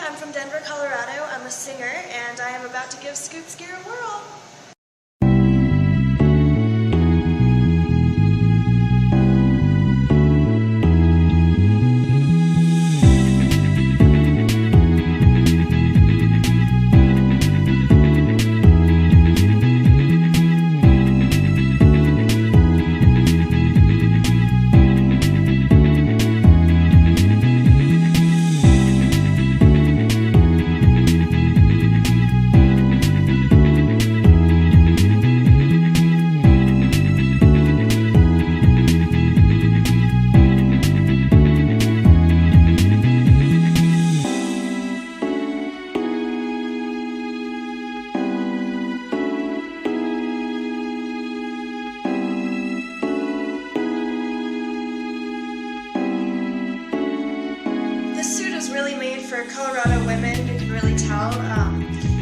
I'm from Denver, Colorado. I'm a singer, and I am about to give Scoop Skier a whirl. Really made for Colorado women, you can really tell.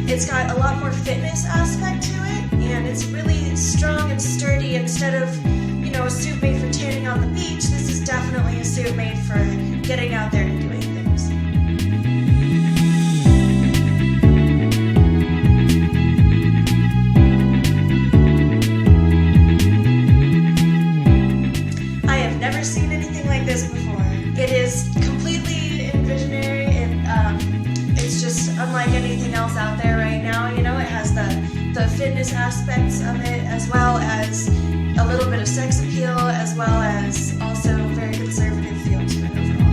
It's got a lot more fitness aspect to it, and it's really strong and sturdy. Instead of, a suit made for tanning on the beach, this is definitely a suit made for getting out there and doing things. I have never seen anything like this before. It is completely visionary, and it's just unlike anything else out there right now. It has the fitness aspects of it, as well as a little bit of sex appeal, as well as also a very conservative feel to it overall.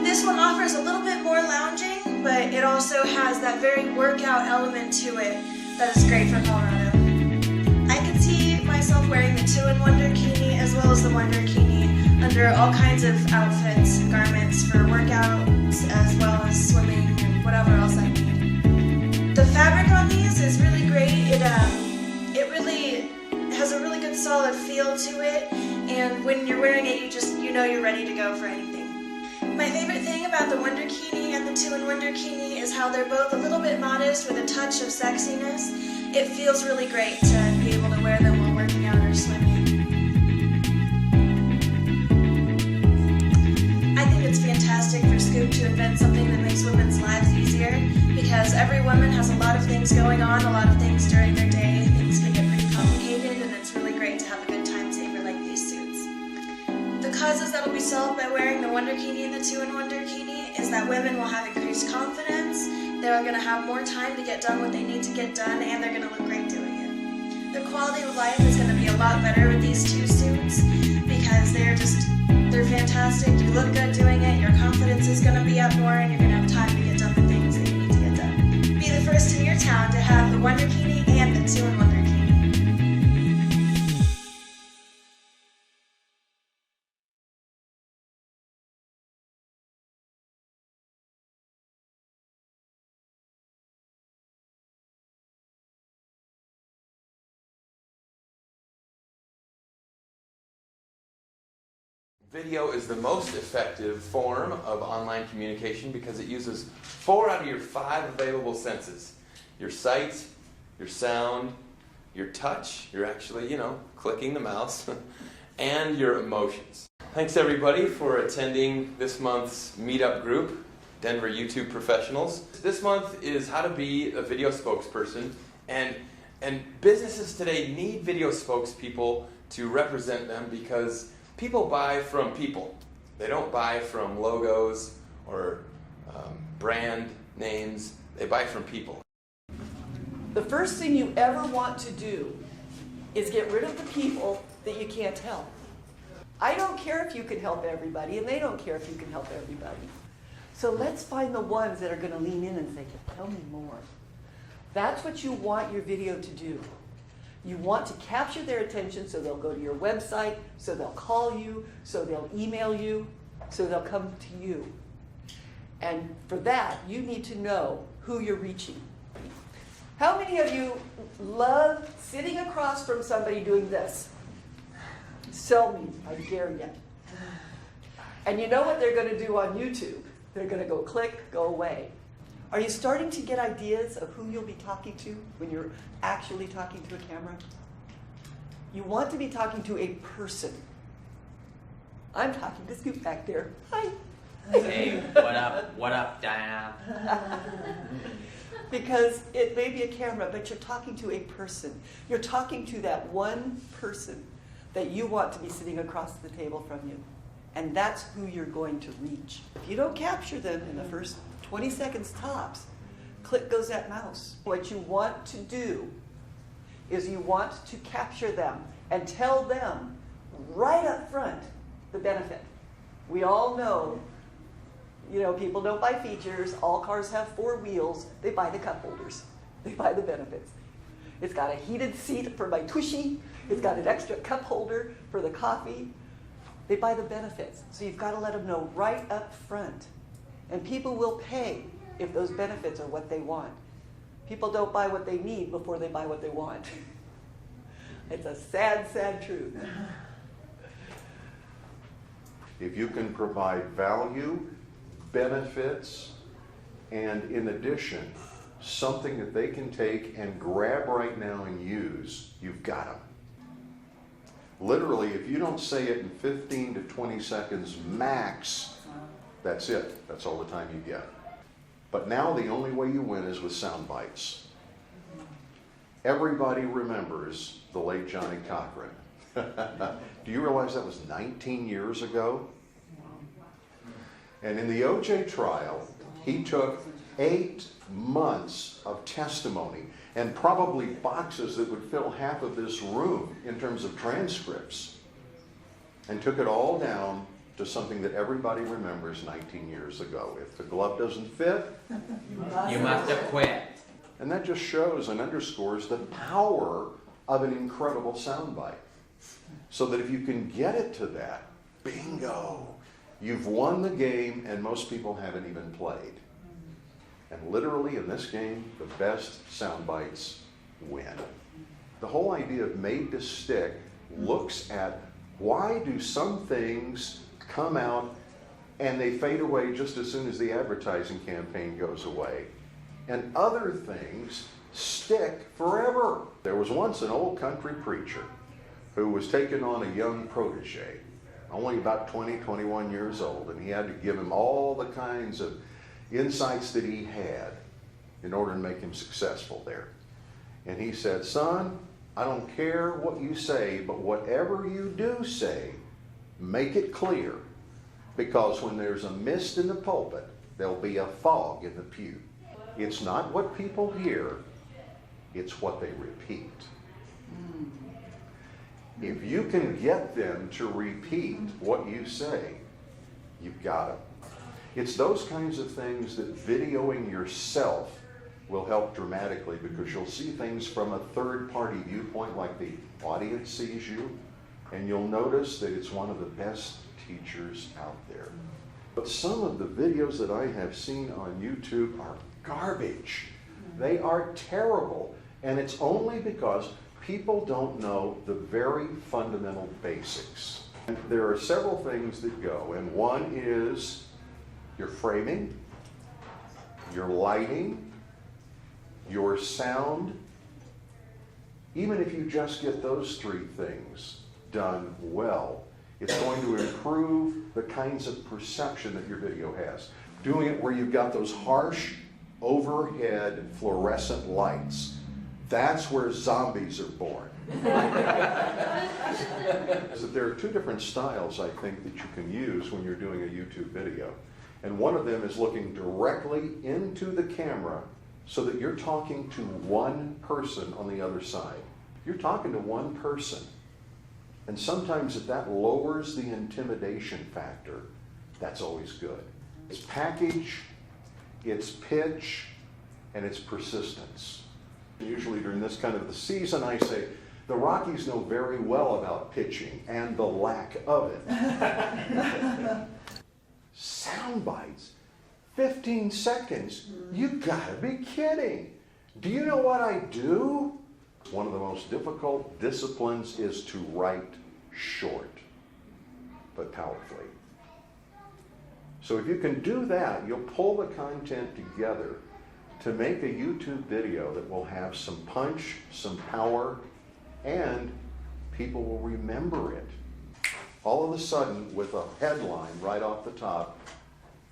This one offers a little bit more lounging, but it also has that very workout element to it that is great for Colorado. I can see myself wearing the 2-in-1 Durkini as well as the 1 Durkini under all kinds of outfits and garments for workouts as well as swimming and whatever else I need. The fabric on these is really great. It really has a really good solid feel to it, and when you're wearing it, you know you're ready to go for anything. My favorite thing about the 1 Durkini and the 2-in-1 Durkini is how they're both a little bit modest with a touch of sexiness. It feels really great to be able to wear them while working out or swimming. I think it's fantastic for Scoop to invent something that makes women's lives easier, because every woman has a lot of things going on, a lot of things during their day. Things can get pretty complicated, and it's really great to have a good time saver like these suits. The causes that will be solved by wearing the 1 Durkini and the 2-in-1 Durkini is that women will have increased confidence, they're going to have more time to get done what they need to get done, and they're going to look great doing it. Their quality of life is going to be a lot better with these two suits, because they're fantastic. You look good doing it, your confidence is going to be up more, and you're going to have time to get done the things that you need to get done. Be the first in your town to have the 1 Durkini and the 2-in-1 Durkini. Video is the most effective form of online communication because it uses 4 out of your 5 available senses. Your sight, your sound, your touch, you're actually, clicking the mouse, and your emotions. Thanks everybody for attending this month's Meetup group, Denver YouTube Professionals. This month is how to be a video spokesperson, and businesses today need video spokespeople to represent them because people buy from people. They don't buy from logos or brand names. They buy from people. The first thing you ever want to do is get rid of the people that you can't help. I don't care if you can help everybody, and they don't care if you can help everybody. So let's find the ones that are going to lean in and say, tell me more. That's what you want your video to do. You want to capture their attention so they'll go to your website, so they'll call you, so they'll email you, so they'll come to you. And for that, you need to know who you're reaching. How many of you love sitting across from somebody doing this? Sell me, I dare you. And you know what they're going to do on YouTube? They're going to go click, go away. Are you starting to get ideas of who you'll be talking to when you're actually talking to a camera? You want to be talking to a person. I'm talking to Scoop back there. Hi. Hey, what up? What up, Diana? Because it may be a camera, but you're talking to a person. You're talking to that one person that you want to be sitting across the table from you. And that's who you're going to reach. If you don't capture them in the first 20 seconds tops, click goes that mouse. What you want to do is you want to capture them and tell them right up front the benefit. We all know, people don't buy features. All cars have 4 wheels. They buy the cup holders. They buy the benefits. It's got a heated seat for my tushy. It's got an extra cup holder for the coffee. They buy the benefits. So you've got to let them know right up front. And people will pay if those benefits are what they want. People don't buy what they need before they buy what they want. It's a sad, sad truth. If you can provide value, benefits, and in addition, something that they can take and grab right now and use, you've got them. Literally, if you don't say it in 15 to 20 seconds max, that's it. That's all the time you get. But now the only way you win is with sound bites. Everybody remembers the late Johnny Cochran. Do you realize that was 19 years ago? And in the O.J. trial, he took 8 months of testimony and probably boxes that would fill half of this room in terms of transcripts, and took it all down to something that everybody remembers 19 years ago. If the glove doesn't fit, You must have quit. and that just shows and underscores the power of an incredible soundbite. So that if you can get it to that, bingo, you've won the game, and most people haven't even played. And literally in this game, the best sound bites win. The whole idea of made to stick looks at why do some things come out and they fade away just as soon as the advertising campaign goes away, and other things stick forever. There was once an old country preacher who was taking on a young protege, only about 20, 21 years old, and he had to give him all the kinds of insights that he had in order to make him successful there. And he said, son, I don't care what you say, but whatever you do say, make it clear, because when there's a mist in the pulpit, there'll be a fog in the pew. It's not what people hear, it's what they repeat. If you can get them to repeat what you say, you've got them. It's those kinds of things that videoing yourself will help dramatically, because you'll see things from a third-party viewpoint, like the audience sees you, and you'll notice that it's one of the best teachers out there. But some of the videos that I have seen on YouTube are garbage. They are terrible, and it's only because people don't know the very fundamental basics. And there are several things that go, and one is your framing, your lighting, your sound. Even if you just get those 3 things done well, it's going to improve the kinds of perception that your video has. Doing it where you've got those harsh overhead fluorescent lights, that's where zombies are born. So there are 2 different styles, I think, that you can use when you're doing a YouTube video. And one of them is looking directly into the camera so that you're talking to one person on the other side. You're talking to one person. And sometimes if that lowers the intimidation factor, that's always good. It's package, it's pitch, and it's persistence. Usually during this kind of the season, I say, the Rockies know very well about pitching and the lack of it. Sound bites, 15 seconds, you gotta be kidding. Do you know what I do? One of the most difficult disciplines is to write short, but powerfully. So if you can do that, you'll pull the content together to make a YouTube video that will have some punch, some power, and people will remember it. All of a sudden, with a headline right off the top,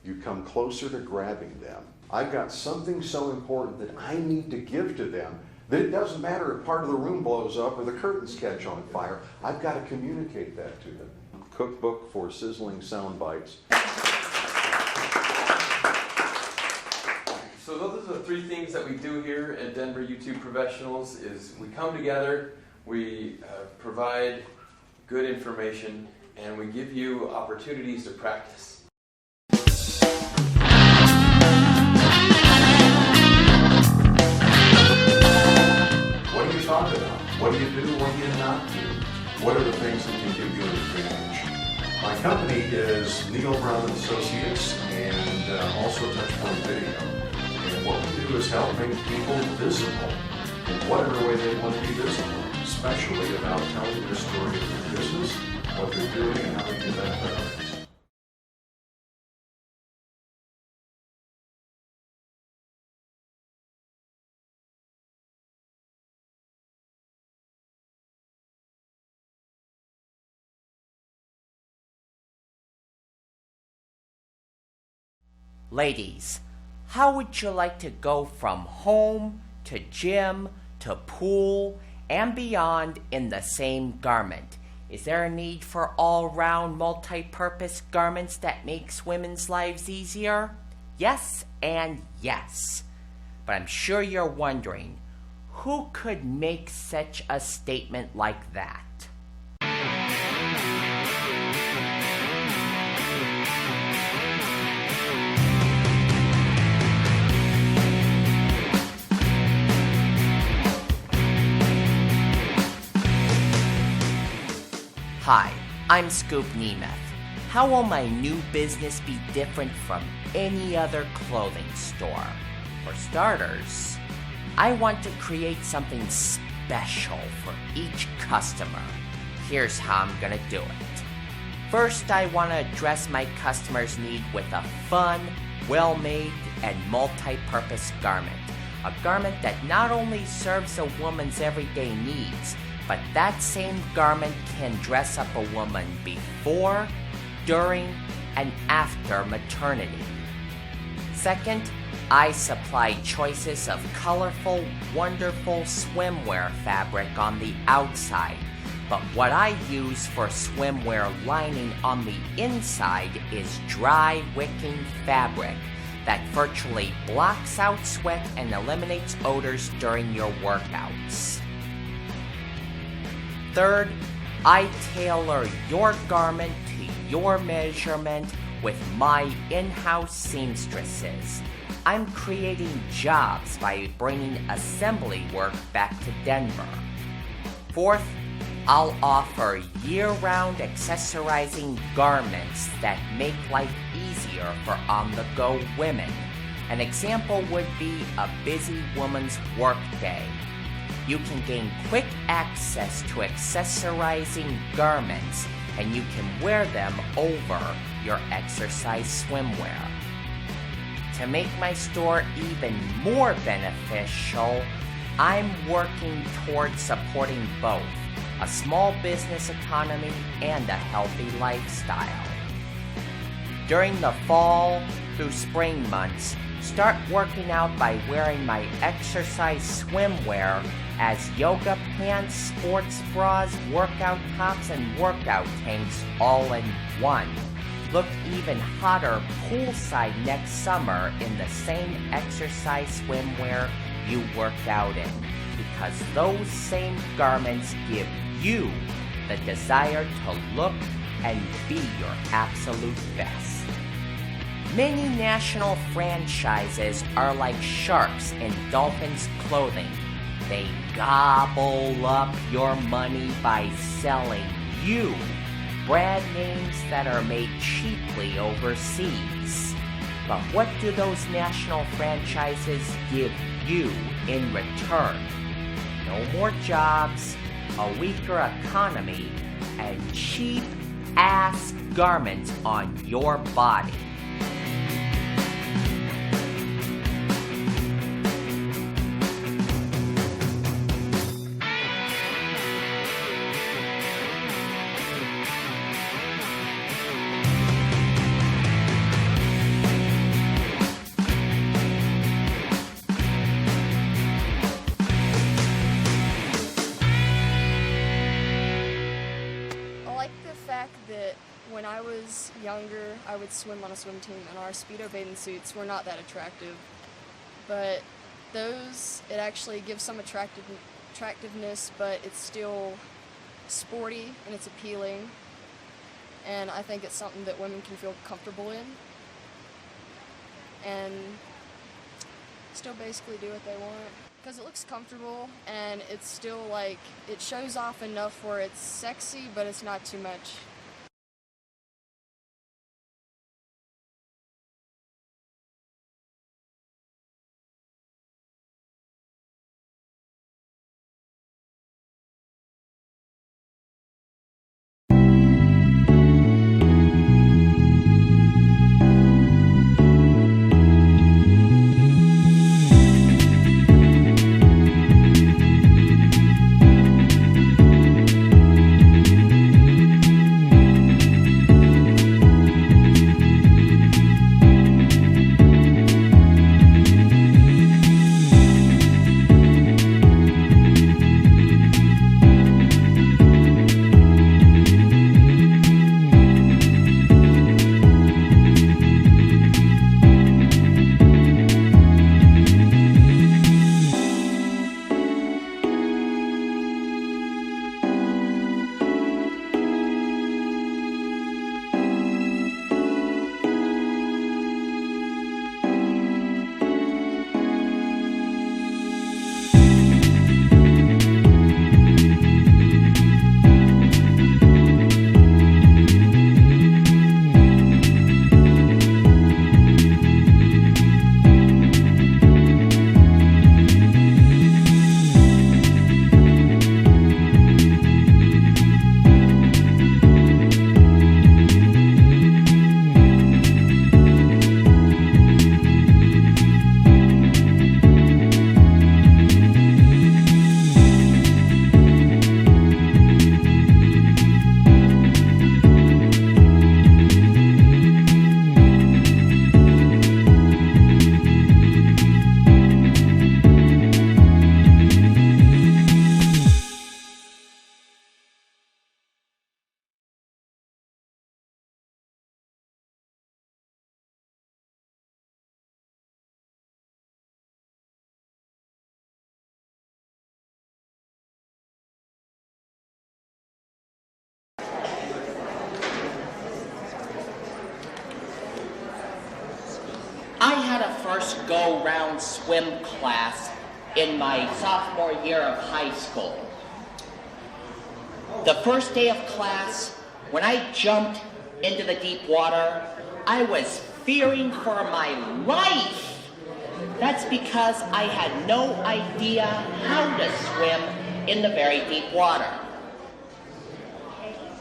you come closer to grabbing them. I've got something so important that I need to give to them that it doesn't matter if part of the room blows up or the curtains catch on fire. I've got to communicate that to them. Cookbook for sizzling sound bites. So those are the three things that we do here at Denver YouTube Professionals is we come together, we provide good information, and we give you opportunities to practice. What do you talk about? What do you do? What do you not do? What are the things that can give you an advantage? My company is Neil Brown & Associates and also Touchpoint Video. And what we do is help make people visible in whatever way they want to be visible, especially about telling their story of their business, what they're doing, and how they can benefit others. Ladies, how would you like to go from home to gym to pool and beyond in the same garment? Is there a need for all-round multi-purpose garments that makes women's lives easier? Yes and yes. But I'm sure you're wondering, who could make such a statement like that? Hi, I'm Scoop Nemeth. How will my new business be different from any other clothing store? For starters, I want to create something special for each customer. Here's how I'm gonna do it. First, I want to address my customer's need with a fun, well-made, and multi-purpose garment. A garment that not only serves a woman's everyday needs, but that same garment can dress up a woman before, during, and after maternity. Second, I supply choices of colorful, wonderful swimwear fabric on the outside, but what I use for swimwear lining on the inside is dry wicking fabric that virtually blocks out sweat and eliminates odors during your workouts. Third, I tailor your garment to your measurement with my in-house seamstresses. I'm creating jobs by bringing assembly work back to Denver. Fourth, I'll offer year-round accessorizing garments that make life easier for on-the-go women. An example would be a busy woman's workday. You can gain quick access to accessorizing garments, and you can wear them over your exercise swimwear. To make my store even more beneficial, I'm working towards supporting both a small business economy and a healthy lifestyle. During the fall through spring months, start working out by wearing my exercise swimwear as yoga pants, sports bras, workout tops, and workout tanks all in one. Look even hotter poolside next summer in the same exercise swimwear you work out in, because those same garments give you the desire to look and be your absolute best. Many national franchises are like sharks in dolphins' clothing. They gobble up your money by selling you brand names that are made cheaply overseas. But what do those national franchises give you in return? No more jobs, a weaker economy, and cheap-ass garments on your body. When I was younger, I would swim on a swim team, and our Speedo bathing suits were not that attractive. But those, it actually gives some attractiveness, but it's still sporty and it's appealing. And I think it's something that women can feel comfortable in. And still basically do what they want. Because it looks comfortable, and it's still like, it shows off enough where it's sexy, but it's not too much. I had a first go-round swim class in my sophomore year of high school. The first day of class, when I jumped into the deep water, I was fearing for my life. That's because I had no idea how to swim in the very deep water.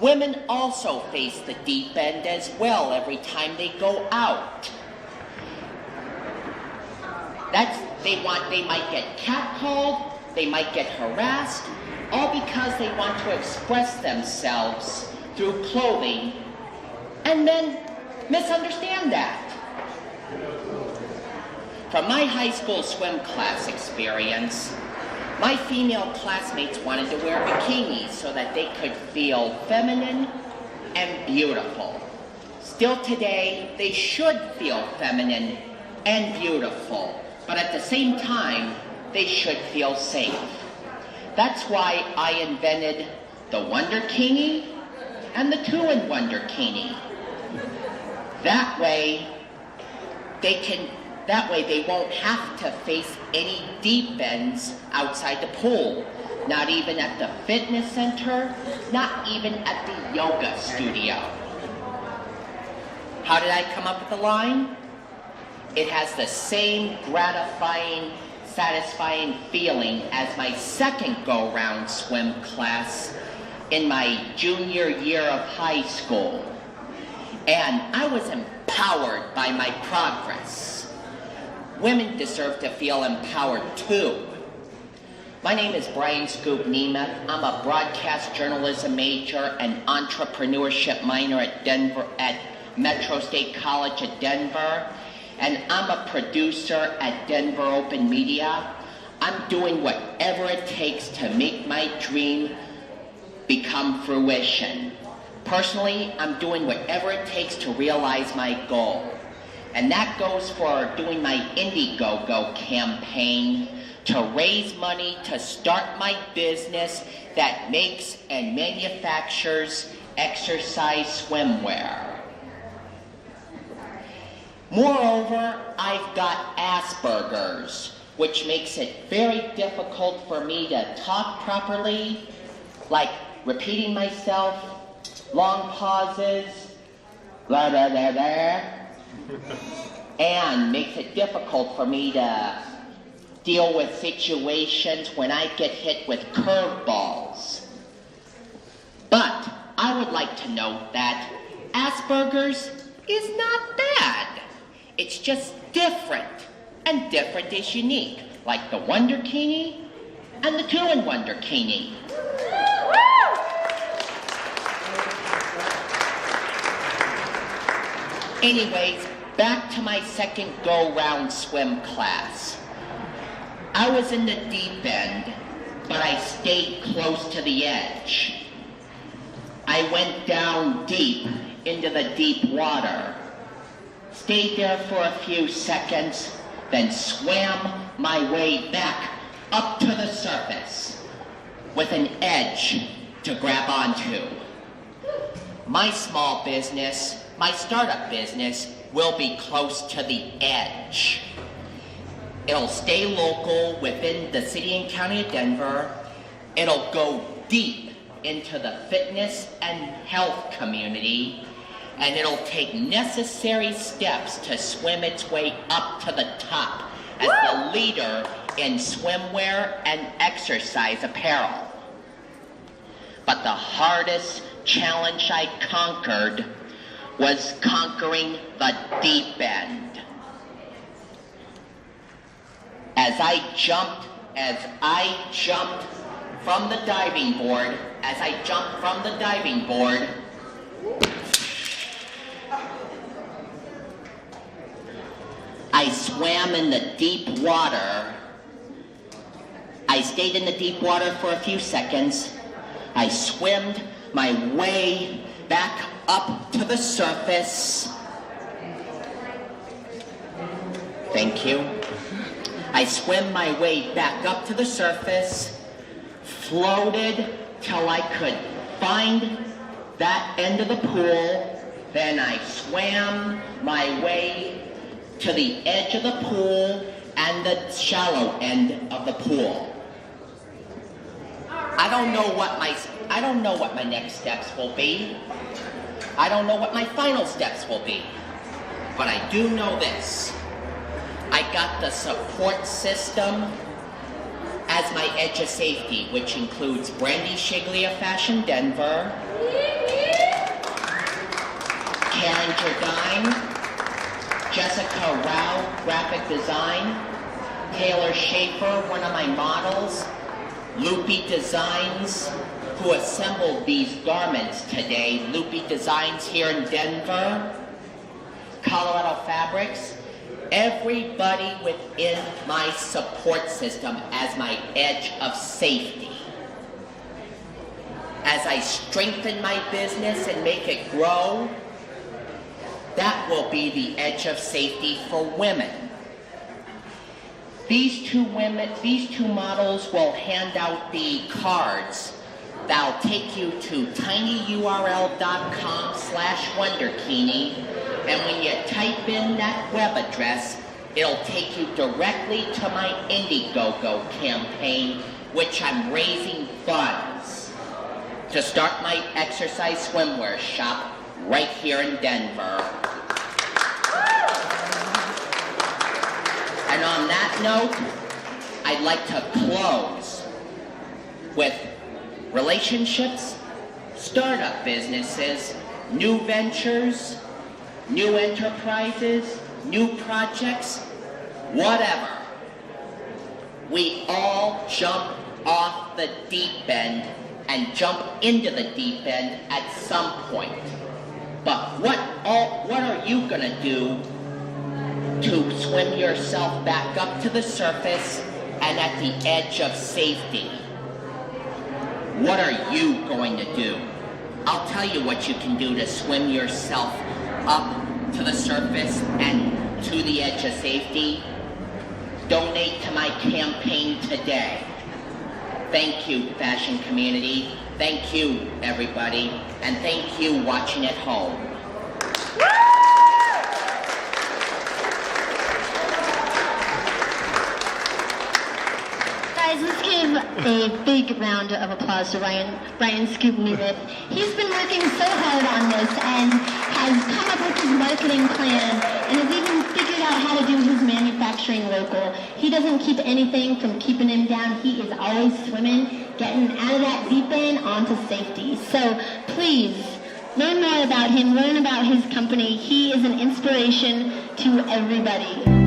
Women also face the deep end as well every time they go out. They might get catcalled, they might get harassed, all because they want to express themselves through clothing, and then misunderstand that. From my high school swim class experience, my female classmates wanted to wear bikinis so that they could feel feminine and beautiful. Still today, they should feel feminine and beautiful, but at the same time, they should feel safe. That's why I invented the Wonder Kingy and the 2-in-1 Kini. That way, that way they won't have to face any deep ends outside the pool. Not even at the fitness center, not even at the yoga studio. How did I come up with the line? It has the same gratifying, satisfying feeling as my second go-round swim class in my junior year of high school. And I was empowered by my progress. Women deserve to feel empowered too. My name is Brian Scoop Nemeth. I'm a broadcast journalism major and entrepreneurship minor at Metro State College at Denver. And I'm a producer at Denver Open Media. I'm doing whatever it takes to make my dream become fruition. Personally, I'm doing whatever it takes to realize my goal. And that goes for doing my Indiegogo campaign to raise money to start my business that makes and manufactures exercise swimwear. Moreover, I've got Asperger's, which makes it very difficult for me to talk properly, like repeating myself, long pauses, blah, blah, blah, blah, and makes it difficult for me to deal with situations when I get hit with curveballs. But I would like to note that Asperger's is not bad. It's just different, and different is unique, like the Wonderkini and the 2-in-Wonderkini. Anyways, back to my second go-round swim class. I was in the deep end, but I stayed close to the edge. I went down deep into the deep water, stayed there for a few seconds, then swam my way back up to the surface with an edge to grab onto. My small business, my startup business, will be close to the edge. It'll stay local within the city and county of Denver. It'll go deep into the fitness and health community, and it'll take necessary steps to swim its way up to the top as the leader in swimwear and exercise apparel. But the hardest challenge I conquered was conquering the deep end. As I jumped from the diving board, I swam in the deep water. I stayed in the deep water for a few seconds. I swimmed my way back up to the surface. Thank you. I swam my way back up to the surface, floated till I could find that end of the pool, then I swam my way to the edge of the pool and the shallow end of the pool. I don't know what my next steps will be. I don't know what my final steps will be. But I do know this. I got the support system as my edge of safety, which includes Brandy Shiglia Fashion Denver, Karen Jardine, Jessica Rao Graphic Design, Taylor Schaefer, one of my models, Loopy Designs, who assembled these garments today, Loopy Designs here in Denver, Colorado Fabrics, everybody within my support system as my edge of safety. As I strengthen my business and make it grow, that will be the edge of safety for women. These two models will hand out the cards that'll take you to tinyurl.com/Wonderkini And when you type in that web address, it'll take you directly to my Indiegogo campaign, which I'm raising funds to start my exercise swimwear shop right here in Denver. And on that note, I'd like to close with relationships, startup businesses, new ventures, new enterprises, new projects, whatever. We all jump off the deep end and jump into the deep end at some point. But what are you gonna do to swim yourself back up to the surface and at the edge of safety? What are you going to do? I'll tell you what you can do to swim yourself up to the surface and to the edge of safety. Donate to my campaign today. Thank you, fashion community. Thank you, everybody. And thank you watching at home. Guys, let's give a big round of applause to Ryan Scoop Nemeth. He's been working so hard on this and has come up with his marketing plan and has even figured out how to do his manufacturing local. He doesn't keep anything from keeping him down. He is always swimming, getting out of that deep end onto safety. So please, learn more about him, learn about his company. He is an inspiration to everybody.